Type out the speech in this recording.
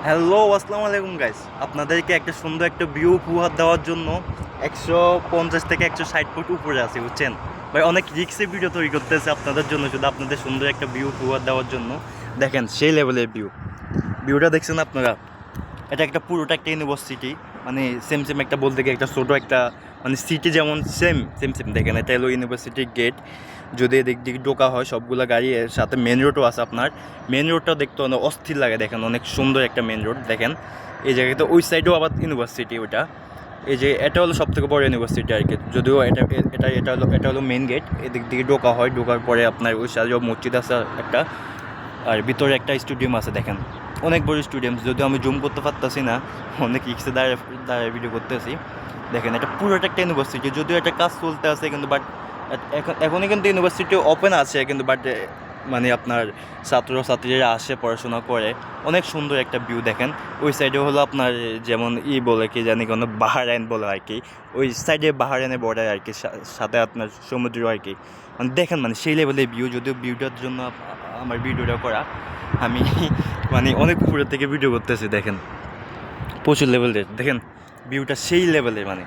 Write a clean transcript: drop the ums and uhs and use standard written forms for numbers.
Hello, আসসালামু আলাইকুম guys. আপনাদেরকে একটা সুন্দর একটা ভিউ উপহার দেওয়ার জন্য 150 থেকে 160 ফুট উপরে আছে, বুঝছেন ভাই? অনেক রিক্সে ভিডিও তৈরি করতেছে আপনাদের জন্য, শুধু আপনাদের সুন্দর একটা ভিউ উপহার দেওয়ার জন্য। দেখেন সেই লেভেলের ভিউটা দেখছেন আপনারা। এটা একটা পুরোটা একটা ইউনিভার্সিটি, মানে সেম সেম একটা বলতে গিয়ে একটা ছোটো একটা মানে সিটি যেমন সেম সেম সেম দেখেন, এটা হলো ইউনিভার্সিটির গেট। যদি এদিক দিকে ঢোকা হয় সবগুলো গাড়ি, এর সাথে মেন রোডও আছে আপনার। মেন রোডটাও দেখতে অনেক অস্থির লাগে, দেখেন অনেক সুন্দর একটা মেন রোড। দেখেন এই জায়গাতে ওই সাইডেও আবার ইউনিভার্সিটি ওটা। এই যে এটা হলো সবথেকে বড় ইউনিভার্সিটি আর কি, যদিও এটা হলো মেন গেট। এদিক দিকে ঢোকা হয়, ঢোকার পরে আপনার ওই সাইডেও মসজিদ আছে একটা, আর ভিতরে একটা স্টেডিয়াম আছে। দেখেন অনেক বড় স্টেডিয়াম, যদিও আমি জুম করতে পারতেছি না, অনেক রিক্সে দাঁড়িয়ে দাঁড়িয়ে ভিডিও করতেছি। দেখেন এটা পুরোটা একটা ইউনিভার্সিটি, যদিও একটা কাজ চলতে আছে কিন্তু বাট এখনই কিন্তু ইউনিভার্সিটি ওপেন আছে কিন্তু বাট মানে আপনার ছাত্রছাত্রীরা আসে পড়াশোনা করে। অনেক সুন্দর একটা ভিউ দেখেন। ওই সাইডে হলো আপনার যেমন বলে কি জানি কোনো বাহরাইন বলে আর কি, ওই সাইডে বাহরাইনের বর্ডার আর কি, সাথে আপনার সমুদ্র আর কি। মানে দেখেন মানে সেই লেভেলের ভিউ, যদিও ভিউটার জন্য আমার ভিডিওটা করা। আমি মানে অনেক উপরের থেকে ভিডিও করতেছি। দেখেন প্রচুর লেভেলের, দেখেন ভিউটা সেই লেভেলের মানে।